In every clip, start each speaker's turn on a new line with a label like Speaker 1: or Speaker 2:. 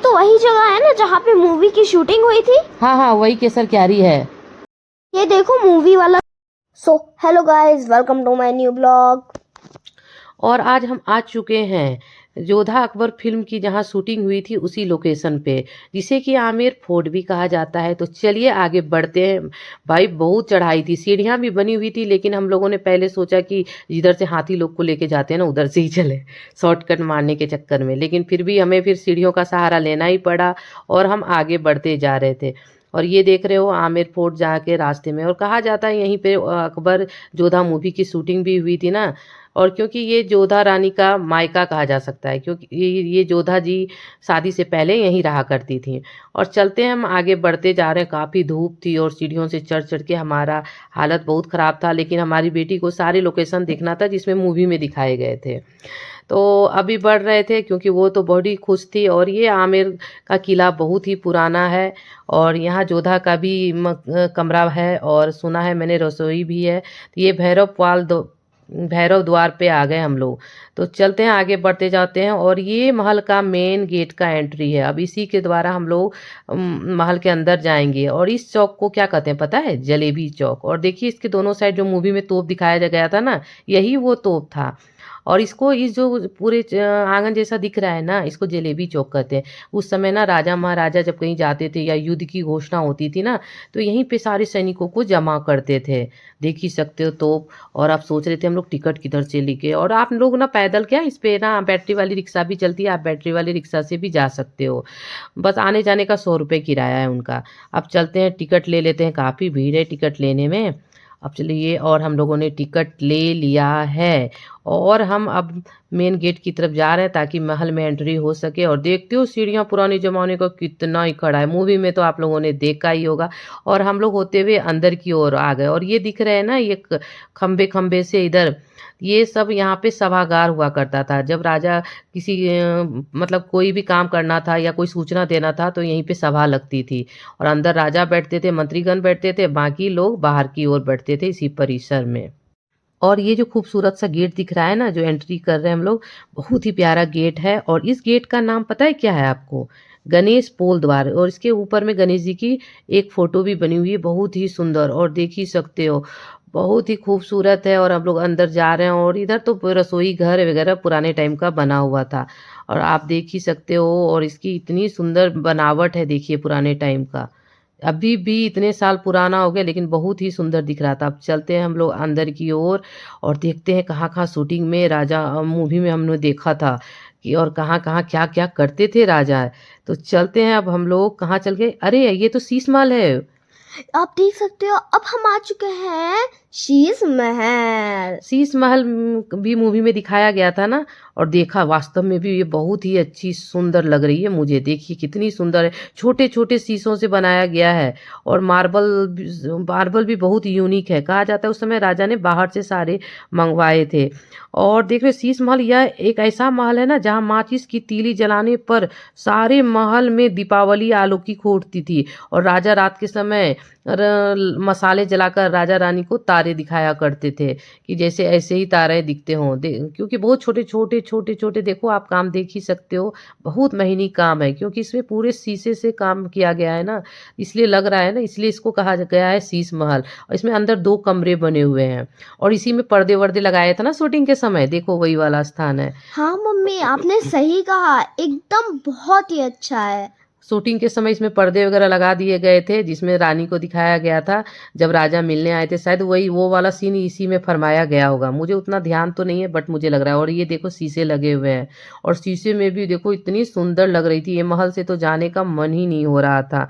Speaker 1: तो वही जगह है ना जहाँ पे मूवी की शूटिंग हुई थी।
Speaker 2: हाँ हाँ, वही केसर क्यारी है।
Speaker 1: ये देखो मूवी वाला। So hello guys, welcome to my new blog.
Speaker 2: और आज हम आ चुके हैं जोधा अकबर फिल्म की जहाँ शूटिंग हुई थी उसी लोकेशन पे, जिसे कि आमेर फोर्ट भी कहा जाता है। तो चलिए आगे बढ़ते हैं। भाई बहुत चढ़ाई थी, सीढ़ियाँ भी बनी हुई थी, लेकिन हम लोगों ने पहले सोचा कि जिधर से हाथी लोग को लेके जाते हैं ना उधर से ही चले, शॉर्टकट मारने के चक्कर में। लेकिन फिर भी हमें फिर सीढ़ियों का सहारा लेना ही पड़ा और हम आगे बढ़ते जा रहे थे। और ये देख रहे हो आमेर फोर्ट जाके रास्ते में, और कहा जाता है यहीं पे अकबर जोधा मूवी की शूटिंग भी हुई थी ना। और क्योंकि ये जोधा रानी का मायका कहा जा सकता है, क्योंकि ये जोधा जी शादी से पहले यहीं रहा करती थी। और चलते हैं, हम आगे बढ़ते जा रहे हैं। काफ़ी धूप थी और सीढ़ियों से चढ़ चढ़ के हमारा हालत बहुत ख़राब था, लेकिन हमारी बेटी को सारे लोकेशन देखना था जिसमें मूवी में दिखाए गए थे। तो अभी बढ़ रहे थे क्योंकि वो तो बड़ी खुश थी। और ये आमेर का किला बहुत ही पुराना है, और यहाँ जोधा का भी कमरा है, और सुना है मैंने रसोई भी है। तो ये भैरव द्वार पे आ गए हम लोग। तो चलते हैं, आगे बढ़ते जाते हैं। और ये महल का मेन गेट का एंट्री है। अब इसी के द्वारा हम लोग महल के अंदर जाएंगे। और इस चौक को क्या कहते हैं पता है? जलेबी चौक। और देखिए इसके दोनों साइड जो मूवी में तोप दिखाया गया था ना, यही वो तोप था। और इसको इस जो पूरे आंगन जैसा दिख रहा है ना, इसको जलेबी चौक कहते हैं। उस समय ना राजा महाराजा जब कहीं जाते थे या युद्ध की घोषणा होती थी ना, तो यहीं पे सारे सैनिकों को जमा करते थे। देख ही सकते हो तोप। और आप सोच रहे थे हम लोग टिकट किधर से लेके, और आप लोग ना पैदल क्या, इस पे ना बैटरी वाली रिक्शा भी चलती है, आप बैटरी वाली रिक्शा से भी जा सकते हो। बस आने जाने का 100 रुपये किराया है उनका। अब चलते हैं, टिकट ले लेते हैं, काफ़ी भीड़ है टिकट लेने में। अब चलिए, और हम लोगों ने टिकट ले लिया है। और हम अब मेन गेट की तरफ जा रहे हैं ताकि महल में एंट्री हो सके। और देखते हो सीढ़ियाँ पुराने ज़माने का कितना ही खड़ा है, मूवी में तो आप लोगों ने देखा ही होगा। और हम लोग होते हुए अंदर की ओर आ गए। और ये दिख रहे हैं ना, ये खंबे खंबे से इधर, ये सब यहाँ पे सभागार हुआ करता था। जब राजा किसी मतलब कोई भी काम करना था या कोई सूचना देना था तो यहीं पे सभा लगती थी। और अंदर राजा बैठते थे, मंत्रीगण बैठते थे, बाकी लोग बाहर की ओर बैठते थे इसी परिसर में। और ये जो खूबसूरत सा गेट दिख रहा है ना, जो एंट्री कर रहे हैं हम लोग, बहुत ही प्यारा गेट है। और इस गेट का नाम पता है क्या है आपको? गणेश पोल द्वार। और इसके ऊपर में गणेश जी की एक फोटो भी बनी हुई है, बहुत ही सुंदर। और देख ही सकते हो, बहुत ही खूबसूरत है। और हम लोग अंदर जा रहे हैं, और इधर तो रसोई घर वगैरह पुराने टाइम का बना हुआ था, और आप देख ही सकते हो। और इसकी इतनी सुंदर बनावट है, देखिए पुराने टाइम का। अभी भी इतने साल पुराना हो गया लेकिन बहुत ही सुंदर दिख रहा था। अब चलते हैं हम लोग अंदर की ओर, और देखते हैं कहाँ कहाँ शूटिंग में राजा मूवी में हमने देखा था कि, और कहाँ कहाँ क्या क्या करते थे राजा। तो चलते हैं, अब हम लोग कहाँ चल गए? अरे ये तो शीश महल है।
Speaker 1: आप देख सकते हो, अब हम आ चुके हैं शीश महल।
Speaker 2: शीश महल भी मूवी में दिखाया गया था ना, और देखा वास्तव में भी ये बहुत ही अच्छी सुंदर लग रही है मुझे। देखिए कितनी सुंदर है, छोटे छोटे शीशों से बनाया गया है। और मार्बल भी बहुत यूनिक है। कहा जाता है उस समय राजा ने बाहर से सारे मंगवाए थे। और देख रहे शीश महल, यह एक ऐसा महल है ना जहाँ माचिस की तीली जलाने पर सारे महल में दीपावली अलौकिक उठती थी। और राजा रात के समय मसाले जलाकर राजा रानी को तारे दिखाया करते थे, कि जैसे ऐसे ही तारे दिखते हों। क्योंकि बहुत छोटे छोटे छोटे छोटे, देखो आप काम देख ही सकते हो, बहुत मेहनती काम है। क्योंकि इसमें पूरे शीशे से काम किया गया है ना, इसलिए लग रहा है ना, इसलिए इसको कहा गया है शीश महल। और इसमें अंदर 2 कमरे बने हुए हैं, और इसी में पर्दे वर्दे लगाए थे ना शूटिंग के समय, देखो वही वाला स्थान है।
Speaker 1: हाँ मम्मी, आपने सही कहा, एकदम बहुत ही अच्छा है।
Speaker 2: शूटिंग के समय इसमें पर्दे वगैरह लगा दिए गए थे, जिसमें रानी को दिखाया गया था जब राजा मिलने आए थे। शायद वही वो वाला सीन इसी में फरमाया गया होगा, मुझे उतना ध्यान तो नहीं है बट मुझे लग रहा है। और ये देखो शीशे लगे हुए हैं, और शीशे में भी देखो इतनी सुंदर लग रही थी, ये महल से तो जाने का मन ही नहीं हो रहा था।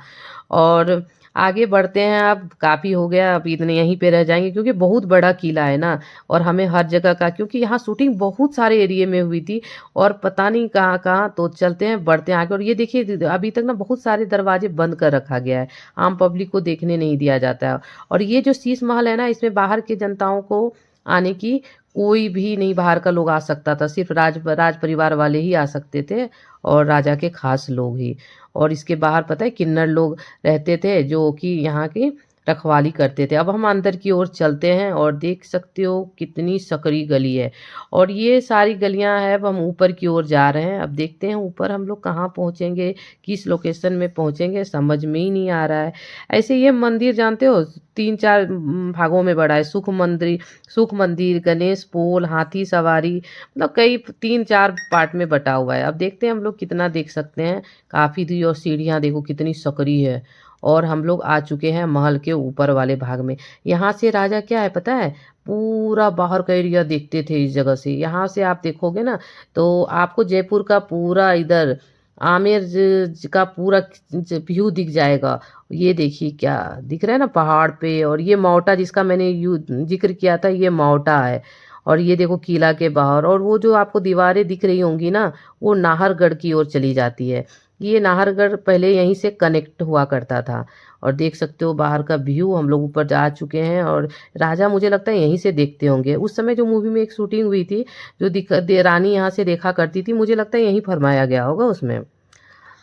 Speaker 2: और आगे बढ़ते हैं, अब काफ़ी हो गया, अब इतने यहीं पे रह जाएंगे क्योंकि बहुत बड़ा किला है ना। और हमें हर जगह का, क्योंकि यहाँ शूटिंग बहुत सारे एरिया में हुई थी, और पता नहीं कहाँ कहाँ। तो चलते हैं, बढ़ते हैं आगे। और ये देखिए अभी तक ना बहुत सारे दरवाजे बंद कर रखा गया है, आम पब्लिक को देखने नहीं दिया जाता है। और ये जो शीश महल है ना, इसमें बाहर के जनताओं को आने की, कोई भी नहीं बाहर का लोग आ सकता था, सिर्फ राज परिवार वाले ही आ सकते थे, और राजा के खास लोग ही। और इसके बाहर पता है किन्नर लोग रहते थे, जो कि यहाँ के रखवाली करते थे। अब हम अंदर की ओर चलते हैं और देख सकते हो कितनी सकरी गली है और ये सारी गलियां हैं। अब हम ऊपर की ओर जा रहे हैं। अब देखते हैं ऊपर हम लोग कहाँ पहुँचेंगे, किस लोकेशन में पहुँचेंगे, समझ में ही नहीं आ रहा है। ऐसे ये मंदिर जानते हो 3-4 भागों में बड़ा है। सुख मंदिर, गणेश पोल, हाथी सवारी, मतलब कई 3-4 पार्ट में बटा हुआ है। अब देखते हैं हम लोग कितना देख सकते हैं। काफ़ी थी और सीढ़ियाँ देखो कितनी सकरी है। और हम लोग आ चुके हैं महल के ऊपर वाले भाग में। यहाँ से राजा क्या है पता है? पूरा बाहर का एरिया देखते थे इस जगह से। यहाँ से आप देखोगे ना तो आपको जयपुर का पूरा इधर आमेर का पूरा व्यू दिख जाएगा। ये देखिए क्या दिख रहा है ना पहाड़ पे। और ये मावटा जिसका मैंने जिक्र किया था ये मावटा है। और ये देखो किला के बाहर और वो जो आपको दीवारें दिख रही होंगी ना वो नाहरगढ़ की ओर चली जाती है। ये नाहरगढ़ पहले यहीं से कनेक्ट हुआ करता था। और देख सकते हो बाहर का व्यू। हम लोग ऊपर जा चुके हैं और राजा मुझे लगता है यहीं से देखते होंगे। उस समय जो मूवी में एक शूटिंग हुई थी जो रानी यहाँ से देखा करती थी, मुझे लगता है यहीं फरमाया गया होगा उसमें।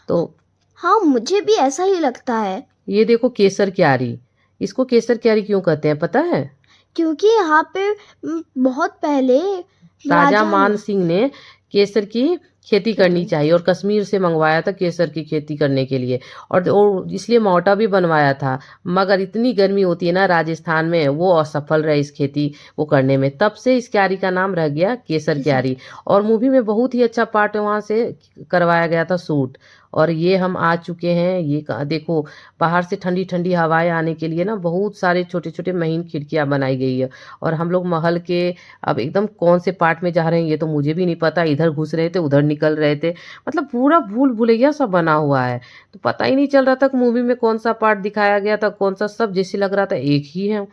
Speaker 2: तो
Speaker 1: हाँ, मुझे भी ऐसा ही लगता है।
Speaker 2: ये देखो केसर क्यारी। इसको केसर क्यारी क्यों कहते हैं पता है?
Speaker 1: क्योंकि यहाँ पे बहुत पहले
Speaker 2: राजा
Speaker 1: राजा
Speaker 2: मान सिंह ने केसर की खेती करनी चाहिए और कश्मीर से मंगवाया था केसर की खेती करने के लिए। और इसलिए मोटा भी बनवाया था। मगर इतनी गर्मी होती है ना राजस्थान में, वो असफल रहे इस खेती वो करने में। तब से इस क्यारी का नाम रह गया केसर क्यारी। और मूवी में बहुत ही अच्छा पार्ट वहाँ से करवाया गया था शूट। और ये हम आ चुके हैं। ये देखो बाहर से ठंडी ठंडी हवाएं आने के लिए ना बहुत सारे छोटे छोटे महीन खिड़कियां बनाई गई है। और हम लोग महल के अब एकदम कौन से पार्ट में जा रहे हैं ये तो मुझे भी नहीं पता। इधर घुस रहे थे उधर निकल रहे थे, मतलब पूरा भूल भुलैया सब बना हुआ है। तो पता ही नहीं चल रहा था कि मूवी में कौन सा पार्ट दिखाया गया था कौन सा, सब जैसे लग रहा था एक ही है।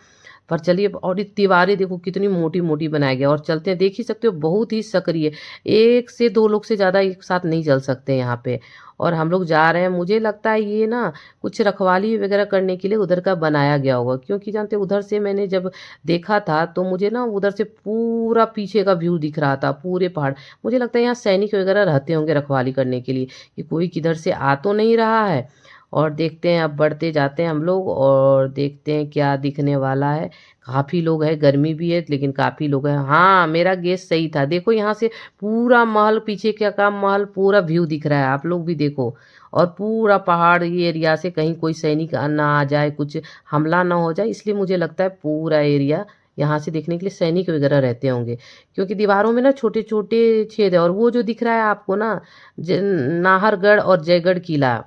Speaker 2: पर चलिए और ये दीवारें देखो कितनी मोटी मोटी बनाया गया। और चलते हैं देख ही सकते हो बहुत ही सक्रिय, एक से दो लोग से ज़्यादा एक साथ नहीं चल सकते यहाँ पे। और हम लोग जा रहे हैं। मुझे लगता है ये ना कुछ रखवाली वगैरह करने के लिए उधर का बनाया गया होगा, क्योंकि जानते उधर से मैंने जब देखा था तो मुझे ना उधर से पूरा पीछे का व्यू दिख रहा था, पूरे पहाड़। मुझे लगता है यहाँ सैनिक वगैरह रहते होंगे रखवाली करने के लिए कि कोई किधर से आ तो नहीं रहा है। और देखते हैं अब बढ़ते जाते हैं हम लोग और देखते हैं क्या दिखने वाला है। काफ़ी लोग हैं, गर्मी भी है लेकिन काफ़ी लोग हैं। हाँ मेरा गेस सही था। देखो यहाँ से पूरा महल, पीछे क्या का महल पूरा व्यू दिख रहा है, आप लोग भी देखो। और पूरा पहाड़ ये एरिया से कहीं कोई सैनिक ना आ जाए, कुछ हमला ना हो जाए, इसलिए मुझे लगता है पूरा एरिया यहाँ से देखने के लिए सैनिक वगैरह रहते होंगे। क्योंकि दीवारों में ना छोटे छोटे छेद है। और वो जो दिख रहा है आपको ना नाहरगढ़ और जयगढ़ किला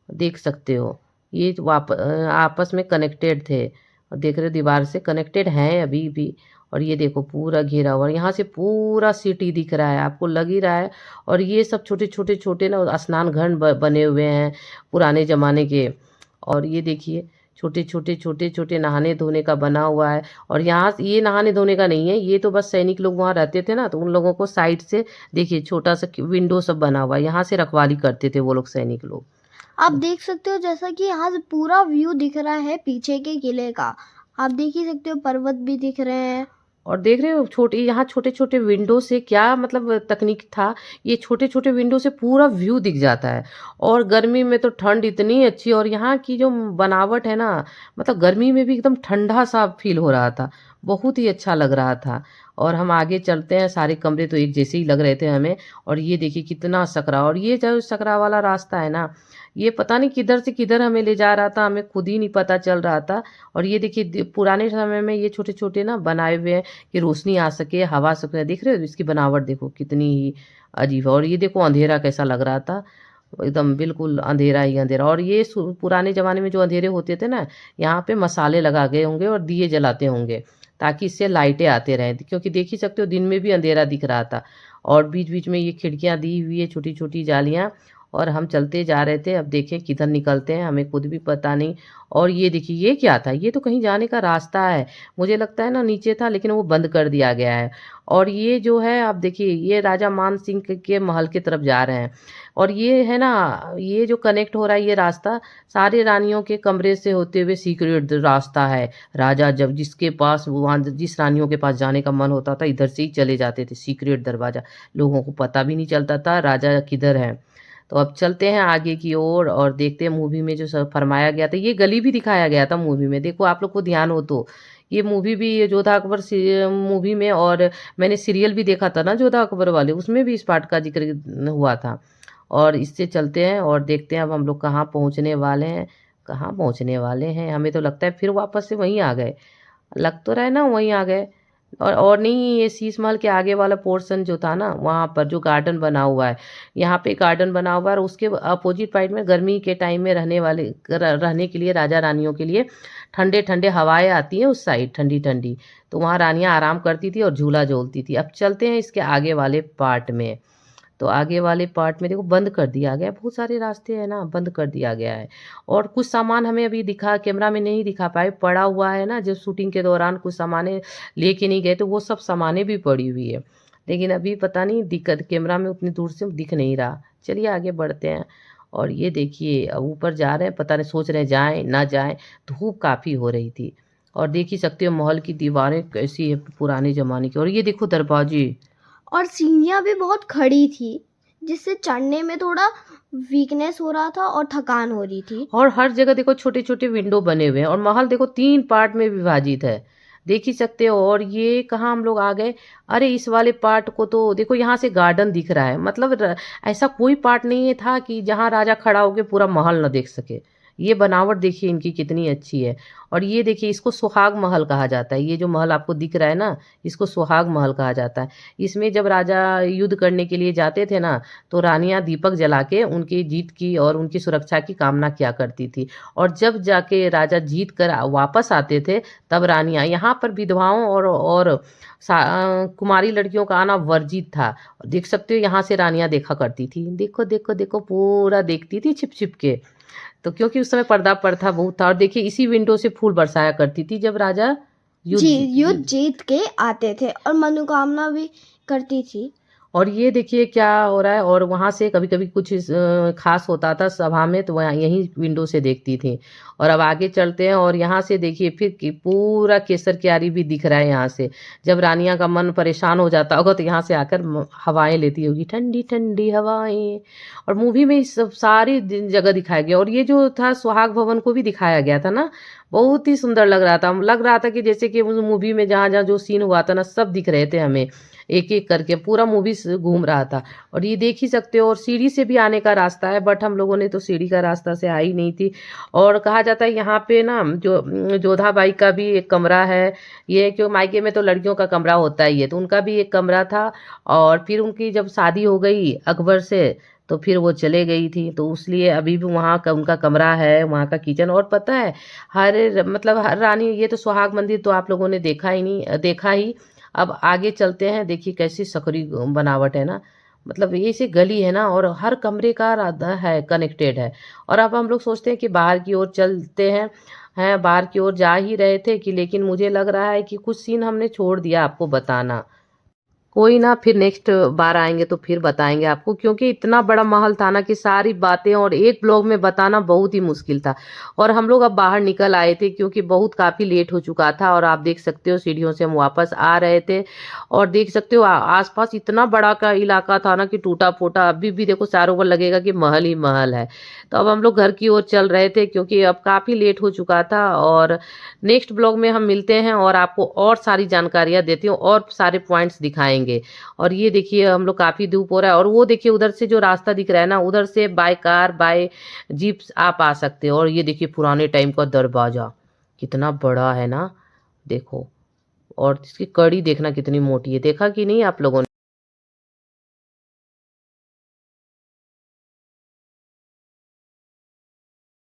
Speaker 2: देख सकते हो, ये आपस में कनेक्टेड थे। और देख रहे हो दीवार से कनेक्टेड हैं अभी भी। और ये देखो पूरा घेरा हुआ, यहाँ से पूरा सिटी दिख रहा है, आपको लग ही रहा है। और ये सब छोटे छोटे छोटे ना स्नान घाट बने हुए हैं पुराने ज़माने के। और ये देखिए छोटे छोटे छोटे छोटे नहाने धोने का बना हुआ है। और यहाँ ये नहाने धोने का नहीं है, ये तो बस सैनिक लोग वहाँ रहते थे ना तो उन लोगों को साइड से देखिए छोटा सा विंडो सब बना हुआ है, यहाँ से रखवाली करते थे वो लोग सैनिक लोग।
Speaker 1: आप देख सकते हो जैसा कि यहाँ से पूरा व्यू दिख रहा है पीछे के किले का। आप देख ही सकते हो पर्वत भी दिख रहे हैं।
Speaker 2: और देख रहे हो छोटे यहाँ छोटे छोटे विंडो से क्या मतलब तकनीक था, ये छोटे छोटे विंडो से पूरा व्यू दिख जाता है। और गर्मी में तो ठंड इतनी अच्छी, और यहाँ की जो बनावट है ना, मतलब गर्मी में भी एकदम ठंडा सा फील हो रहा था, बहुत ही अच्छा लग रहा था। और हम आगे चलते हैं, सारे कमरे तो एक जैसे ही लग रहे थे हमें। और ये देखिए कितना सकरा, और ये जो सकरा वाला रास्ता है ना, ये पता नहीं किधर से किधर हमें ले जा रहा था, हमें खुद ही नहीं पता चल रहा था। और ये देखिए पुराने समय में ये छोटे छोटे ना बनाए हुए हैं कि रोशनी आ सके, हवा सके। देख रहे हो इसकी बनावट देखो कितनी ही अजीब है। और ये देखो अंधेरा कैसा लग रहा था, एकदम बिल्कुल अंधेरा ही अंधेरा। और ये पुराने ज़माने में जो अंधेरे होते थे ना, यहाँ पे मसाले लगा गए होंगे और दिए जलाते होंगे ताकि इससे लाइटें आते रहें, क्योंकि देख ही सकते हो दिन में भी अंधेरा दिख रहा था। और बीच बीच में ये खिड़कियाँ दी हुई है छोटी छोटी जालियाँ। और हम चलते जा रहे थे, अब देखें किधर निकलते हैं हमें खुद भी पता नहीं। और ये देखिए ये क्या था, ये तो कहीं जाने का रास्ता है, मुझे लगता है ना नीचे था लेकिन वो बंद कर दिया गया है। और ये जो है आप देखिए ये राजा मान सिंह के महल की तरफ जा रहे हैं। और ये है ना, ये जो कनेक्ट हो रहा है ये रास्ता सारे रानियों के कमरे से होते हुए सीक्रेट रास्ता है। राजा जब जिसके पास वहाँ जिस रानियों के पास जाने का मन होता था इधर से ही चले जाते थे, सीक्रेट दरवाज़ा, लोगों को पता भी नहीं चलता था राजा किधर है। तो अब चलते हैं आगे की ओर और देखते हैं मूवी में जो सब फरमाया गया था। ये गली भी दिखाया गया था मूवी में, देखो आप लोग को ध्यान हो तो। ये मूवी भी ये जोधा अकबर मूवी में, और मैंने सीरियल भी देखा था ना जोधा अकबर वाले, उसमें भी इस पार्ट का जिक्र हुआ था। और इससे चलते हैं और देखते हैं अब हम लोग कहाँ पहुँचने वाले हैं। कहाँ पहुँचने वाले हैं, हमें तो लगता है फिर वापस से वहीं आ गए। लग तो रहा है ना वहीं आ गए। और नहीं, ये शीश महल के आगे वाला पोर्शन जो था ना, वहाँ पर जो गार्डन बना हुआ है, यहाँ पे गार्डन बना हुआ है, और उसके अपोजिट साइड में गर्मी के टाइम में रहने के लिए, राजा रानियों के लिए ठंडे ठंडे हवाएं आती हैं उस साइड, ठंडी ठंडी। तो वहाँ रानियाँ आराम करती थी और झूला झूलती थी। अब चलते हैं इसके आगे वाले पार्ट में। तो आगे वाले पार्ट में देखो बंद कर दिया गया है, बहुत सारे रास्ते हैं ना, बंद कर दिया गया है। और कुछ सामान हमें अभी दिखा, कैमरा में नहीं दिखा पाए, पड़ा हुआ है ना, जो शूटिंग के दौरान कुछ सामानें लेके नहीं गए, तो वो सब सामानें भी पड़ी हुई है। लेकिन अभी पता नहीं दिक्कत, कैमरा में उतनी दूर से दिख नहीं रहा। चलिए आगे बढ़ते हैं। और ये देखिए अब ऊपर जा रहे हैं, पता नहीं सोच रहे हैं जाएं ना जाएं। धूप काफ़ी हो रही थी। और देख ही सकते हो महल की दीवारें कैसी है, पुराने ज़माने की। और ये देखो दरवाजे।
Speaker 1: और सीढ़ियाँ भी बहुत खड़ी थी, जिससे चढ़ने में थोड़ा वीकनेस हो रहा था और थकान हो रही थी।
Speaker 2: और हर जगह देखो छोटे छोटे विंडो बने हुए हैं, और महल देखो 3 पार्ट में विभाजित है, देख ही सकते हो। और ये कहाँ हम लोग आ गए, अरे इस वाले पार्ट को तो देखो, यहाँ से गार्डन दिख रहा है। मतलब ऐसा कोई पार्ट नहीं है था कि जहाँ राजा खड़ा होकर पूरा महल न देख सके। ये बनावट देखिए इनकी कितनी अच्छी है। और ये देखिए, इसको सुहाग महल कहा जाता है। ये जो महल आपको दिख रहा है ना, इसको सुहाग महल कहा जाता है। इसमें जब राजा युद्ध करने के लिए जाते थे ना, तो रानियां दीपक जला के उनकी जीत की और उनकी सुरक्षा की कामना किया करती थी। और जब जाके राजा जीत कर वापस आते थे, तब रानियां, यहाँ पर विधवाओं और कुमारी लड़कियों का आना वर्जित था। देख सकते हो यहाँ से रानियां देखा करती थी, देखो देखो देखो, पूरा देखती थी छिप छिप के। तो क्योंकि उस समय पर्दा प्रथा बहुत था। और देखिए इसी विंडो से फूल बरसाया करती थी जब राजा
Speaker 1: युद्ध जीत के आते थे, और मनोकामना भी करती थी।
Speaker 2: और ये देखिए क्या हो रहा है। और वहाँ से कभी कभी कुछ खास होता था सभा में, तो वहाँ यहीं विंडो से देखती थी। और अब आगे चलते हैं, और यहाँ से देखिए फिर कि पूरा केसर क्यारी भी दिख रहा है यहाँ से। जब रानियां का मन परेशान हो जाता होगा, तो यहाँ से आकर हवाएं लेती होगी, ठंडी ठंडी हवाएं। और मूवी में इस सब सारी जगह दिखाया गया। और ये जो था सुहाग भवन को भी दिखाया गया था ना, बहुत ही सुंदर लग रहा था कि जैसे कि उस मूवी में जहाँ जहाँ जो सीन हुआ था ना, सब दिख रहे थे हमें, एक एक करके पूरा मूवी घूम रहा था। और ये देख ही सकते हो। और सीढ़ी से भी आने का रास्ता है, बट हम लोगों ने तो सीढ़ी का रास्ता से आई नहीं थी। और कहा जाता है यहाँ पे ना, जो जोधा बाई का भी एक कमरा है। ये क्यों, मायके में तो लड़कियों का कमरा होता ही है, तो उनका भी एक कमरा था। और फिर उनकी जब शादी हो गई अकबर से, तो फिर वो चले गई थी, तो इसलिए अभी भी वहाँ का उनका कमरा है, वहाँ का किचन। और पता है हर रानी, ये तो सुहाग मंदिर तो आप लोगों ने देखा ही नहीं, देखा ही। अब आगे चलते हैं, देखिए कैसी सकरी बनावट है ना, मतलब ये से गली है ना, और हर कमरे का है, कनेक्टेड है। और अब हम लोग सोचते हैं कि बाहर की ओर चलते हैं बाहर की ओर जा ही रहे थे कि, लेकिन मुझे लग रहा है कि कुछ सीन हमने छोड़ दिया आपको बताना। कोई ना, फिर नेक्स्ट बार आएंगे तो फिर बताएंगे आपको, क्योंकि इतना बड़ा महल था ना कि सारी बातें और एक ब्लॉग में बताना बहुत ही मुश्किल था। और हम लोग अब बाहर निकल आए थे, क्योंकि बहुत काफ़ी लेट हो चुका था। और आप देख सकते हो सीढ़ियों से हम वापस आ रहे थे। और देख सकते हो आसपास इतना बड़ा का इलाका था ना कि टूटा फूटा, अभी भी देखो चारों ओर लगेगा कि महल ही महल है। तो अब हम लोग घर की ओर चल रहे थे, क्योंकि अब काफ़ी लेट हो चुका था। और नेक्स्ट ब्लॉग में हम मिलते हैं और आपको और सारी जानकारियाँ देती हूँ और सारे पॉइंट्स दिखाएंगे। और ये देखिए हम लोग, काफ़ी धूप हो रहा है। और वो देखिए उधर से जो रास्ता दिख रहा है ना, उधर से बाय कार बाय जीप्स आप आ सकते हो। और ये देखिए पुराने टाइम का दरवाज़ा कितना बड़ा है ना, देखो। और इसकी कड़ी देखना कितनी मोटी है, देखा कि नहीं आप लोगों ने।